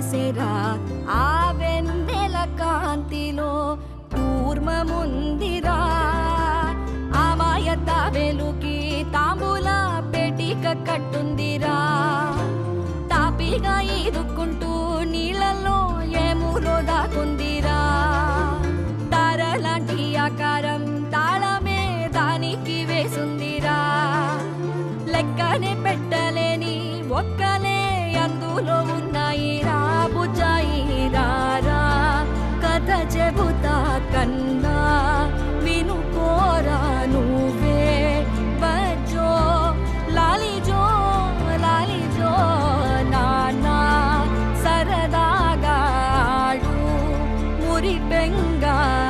పూసెరా ఆ వెన్నెల కాంతిలో కూర్మముందిరా ఆమాయత వెలుకి తాంబూల పెటిక కట్టుందిరా తాపిగా ఈదుకుంటూ నీళ్ళల్లో ఏములో దాకుందిరా తారలాంటి ఆకారం తాళమే దానికి వేసుందిరా లెక్కనే పెట్టలేని ఒక్కలే అందులో ఉన్నాయిరా బుజ్జాయి రారా కథ చెబుతా కన్నా